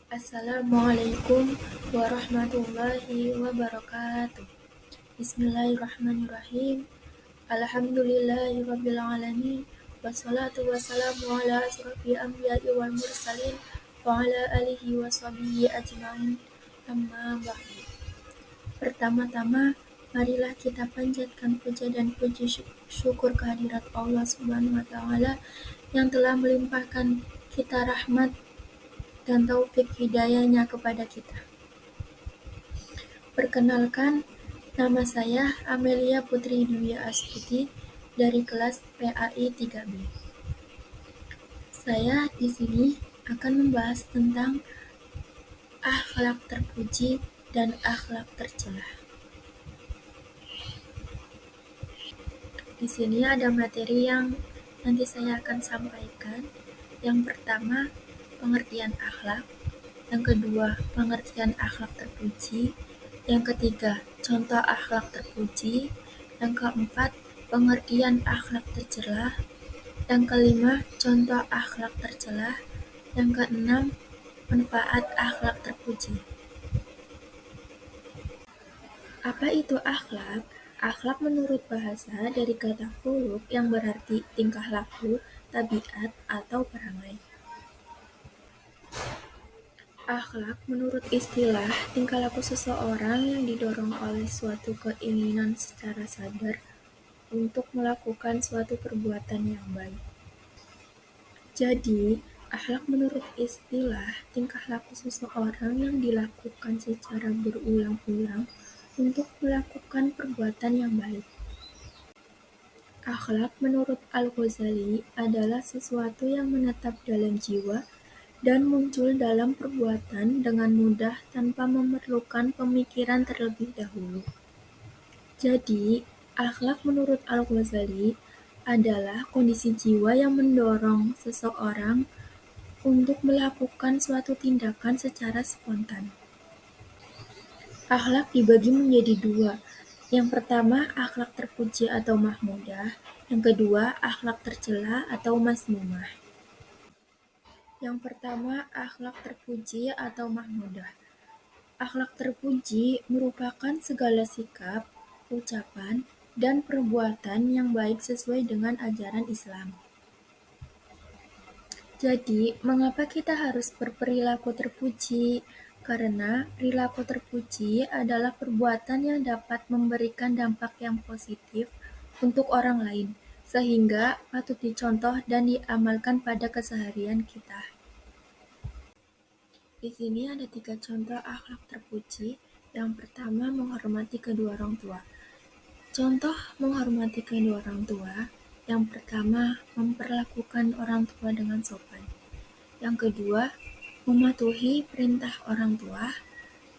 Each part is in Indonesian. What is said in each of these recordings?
Assalamualaikum warahmatullahi wabarakatuh. Bismillahirrahmanirrahim. Alhamdulillahirabbil alamin. Wassalatu wassalamu ala asrofil anbiya'i wal mursalin wa ala alihi washabihi ajmain. Amma ba'du. Pertama-tama, marilah kita panjatkan puja dan puji syukur kehadirat Allah Subhanahu wa taala yang telah melimpahkan kita rahmat dan taufik hidayahnya kepada kita. Perkenalkan, nama saya Amelia Putri Dwi Astuti dari kelas PAI 3B. Saya di sini akan membahas tentang akhlak terpuji dan akhlak tercela. Di sini ada materi yang nanti saya akan sampaikan. Yang pertama, pengertian akhlak. Yang kedua, pengertian akhlak terpuji. Yang ketiga, contoh akhlak terpuji. Yang keempat, pengertian akhlak tercela. Yang kelima, contoh akhlak tercela. Yang keenam, manfaat akhlak terpuji. Apa itu akhlak? Akhlak menurut bahasa dari kata khuluq yang berarti tingkah laku, tabiat, atau perangai. Akhlak menurut istilah tingkah laku seseorang yang didorong oleh suatu keinginan secara sadar untuk melakukan suatu perbuatan yang baik. Jadi, akhlak menurut istilah tingkah laku seseorang yang dilakukan secara berulang-ulang untuk melakukan perbuatan yang baik. Akhlak menurut Al-Ghazali adalah sesuatu yang menetap dalam jiwa dan muncul dalam perbuatan dengan mudah tanpa memerlukan pemikiran terlebih dahulu. Jadi, akhlak menurut Al-Ghazali adalah kondisi jiwa yang mendorong seseorang untuk melakukan suatu tindakan secara spontan. Akhlak dibagi menjadi dua. Yang pertama, akhlak terpuji atau mahmudah. Yang kedua, akhlak tercela atau mazmumah. Yang pertama, akhlak terpuji atau mahmudah. Akhlak terpuji merupakan segala sikap, ucapan, dan perbuatan yang baik sesuai dengan ajaran Islam. Jadi, mengapa kita harus berperilaku terpuji? Karena perilaku terpuji adalah perbuatan yang dapat memberikan dampak yang positif untuk orang lain, sehingga patut dicontoh dan diamalkan pada keseharian kita. Di sini ada 3 contoh akhlak terpuji. Yang pertama, menghormati kedua orang tua. Contoh menghormati kedua orang tua. Yang pertama, memperlakukan orang tua dengan sopan. Yang kedua, mematuhi perintah orang tua.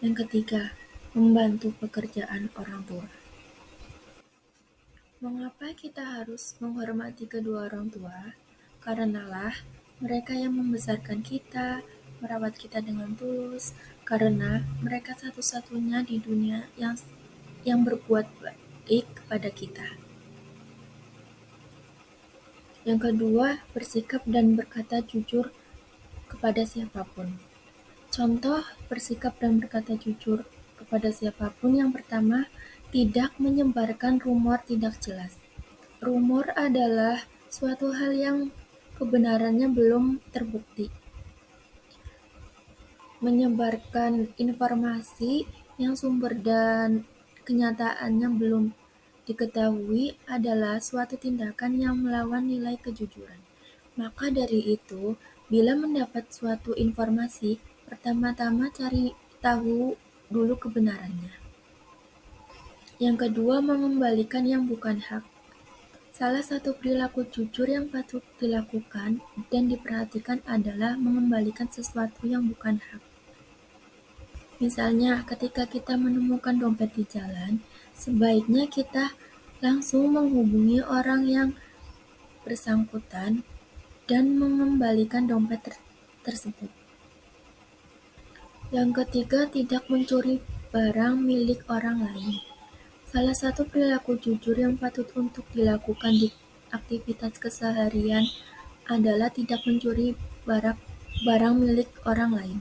Yang ketiga, membantu pekerjaan orang tua. Mengapa kita harus menghormati kedua orang tua? Karenalah mereka yang membesarkan kita, merawat kita dengan tulus, karena mereka satu-satunya di dunia yang berbuat baik kepada kita. Yang kedua, bersikap dan berkata jujur kepada siapapun. Contoh bersikap dan berkata jujur kepada siapapun. Yang pertama, tidak menyebarkan rumor tidak jelas. Rumor adalah suatu hal yang kebenarannya belum terbukti. Menyebarkan informasi yang sumber dan kenyataannya belum diketahui adalah suatu tindakan yang melawan nilai kejujuran. Maka dari itu, bila mendapat suatu informasi, pertama-tama cari tahu dulu kebenarannya. Yang kedua, mengembalikan yang bukan hak. Salah satu perilaku jujur yang patut dilakukan dan diperhatikan adalah mengembalikan sesuatu yang bukan hak. Misalnya, ketika kita menemukan dompet di jalan, sebaiknya kita langsung menghubungi orang yang bersangkutan dan mengembalikan dompet tersebut. Yang ketiga, tidak mencuri barang milik orang lain. Salah satu perilaku jujur yang patut untuk dilakukan di aktivitas keseharian adalah tidak mencuri barang milik orang lain.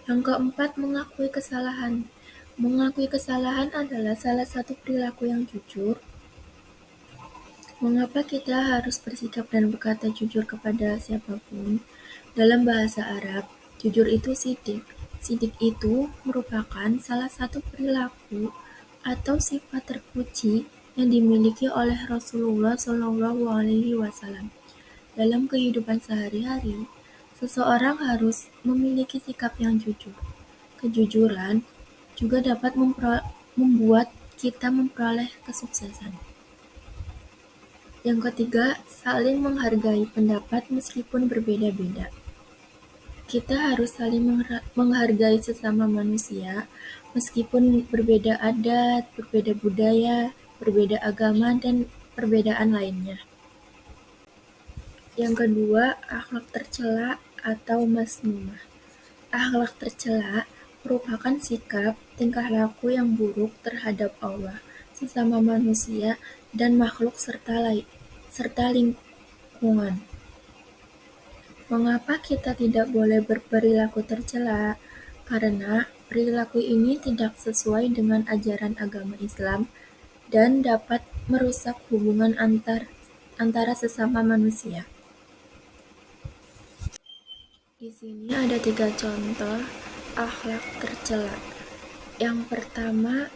Yang keempat, mengakui kesalahan. Mengakui kesalahan adalah salah satu perilaku yang jujur. Mengapa kita harus bersikap dan berkata jujur kepada siapapun? Dalam bahasa Arab, jujur itu sidik. Sidik itu merupakan salah satu perilaku atau sifat terpuji yang dimiliki oleh Rasulullah SAW. Dalam kehidupan sehari-hari, seseorang harus memiliki sikap yang jujur. Kejujuran juga dapat membuat kita memperoleh kesuksesan. Yang ketiga, saling menghargai pendapat meskipun berbeda-beda. Kita harus saling menghargai sesama manusia, meskipun berbeda adat, berbeda budaya, berbeda agama, dan perbedaan lainnya. Yang kedua, akhlak tercela atau mazmumah. Akhlak tercela merupakan sikap tingkah laku yang buruk terhadap Allah, sesama manusia, dan makhluk serta lingkungan. Mengapa kita tidak boleh berperilaku tercela? Karena perilaku ini tidak sesuai dengan ajaran agama Islam dan dapat merusak hubungan antara sesama manusia. Di sini ada 3 contoh akhlak tercela. Yang pertama,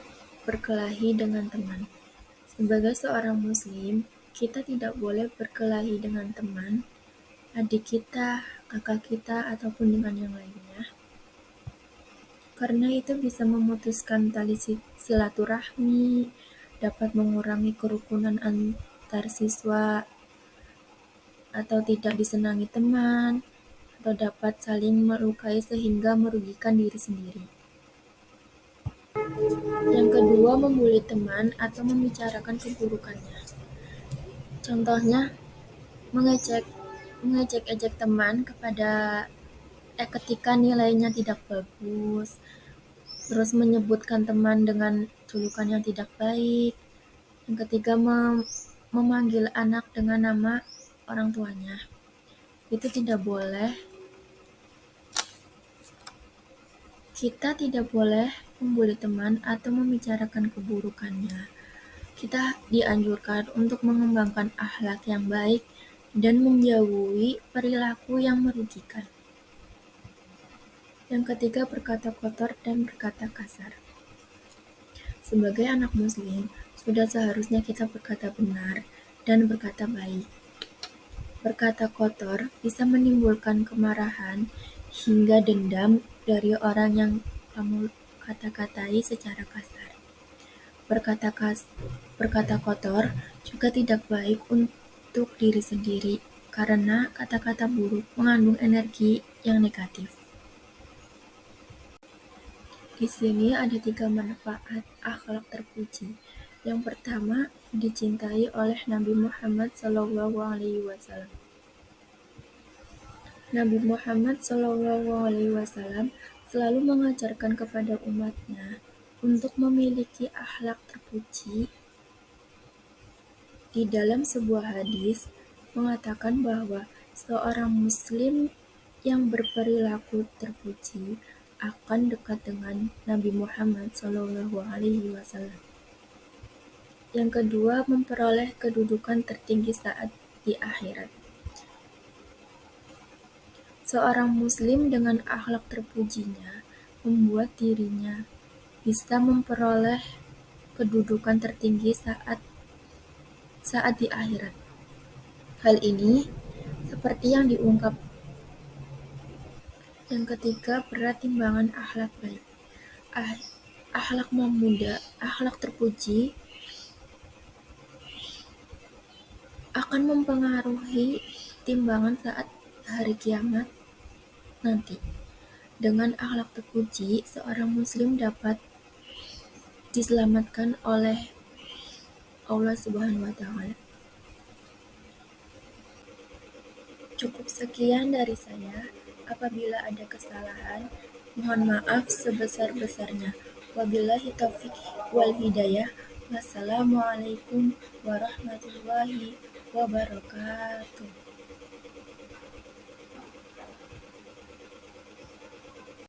berkelahi dengan teman. Sebagai seorang muslim, kita tidak boleh berkelahi dengan teman, adik kita, kakak kita, ataupun dengan yang lainnya. Karena itu bisa memutuskan tali silaturahmi, dapat mengurangi kerukunan antar siswa, atau tidak disenangi teman, atau dapat saling melukai sehingga merugikan diri sendiri. Yang kedua, membuli teman atau membicarakan keburukannya. Contohnya, mengejek-ejek teman ketika nilainya tidak bagus, terus menyebutkan teman dengan julukan yang tidak baik. Yang ketiga, memanggil anak dengan nama orang tuanya. Itu tidak boleh. Kita tidak boleh membuli teman atau membicarakan keburukannya. Kita dianjurkan untuk mengembangkan akhlak yang baik dan menjauhi perilaku yang merugikan. Yang ketiga, berkata kotor dan berkata kasar. Sebagai anak muslim, sudah seharusnya kita berkata benar dan berkata baik. Berkata kotor bisa menimbulkan kemarahan hingga dendam dari orang yang kamu kata-katai secara kasar. Berkata kotor juga tidak baik untuk diri sendiri, karena kata-kata buruk mengandung energi yang negatif. Di sini ada 3 manfaat akhlak terpuji. Yang pertama, dicintai oleh Nabi Muhammad SAW. Nabi Muhammad SAW selalu mengajarkan kepada umatnya untuk memiliki akhlak terpuji. Di dalam sebuah hadis mengatakan bahwa seorang muslim yang berperilaku terpuji akan dekat dengan Nabi Muhammad SAW. Yang kedua, memperoleh kedudukan tertinggi saat di akhirat. Seorang muslim dengan akhlak terpujinya membuat dirinya bisa memperoleh kedudukan tertinggi saat di akhirat. Hal ini seperti yang diungkap. Yang ketiga, berat timbangan akhlak baik. Akhlak terpuji akan mempengaruhi timbangan saat hari kiamat nanti. Dengan akhlak terpuji, seorang muslim dapat diselamatkan oleh Allah Subhanahu wa Ta'ala. Cukup sekian dari saya. Apabila ada kesalahan, mohon maaf sebesar-besarnya. Wabillahi taufiq wal hidayah. Wassalamualaikum warahmatullahi wabarakatuh.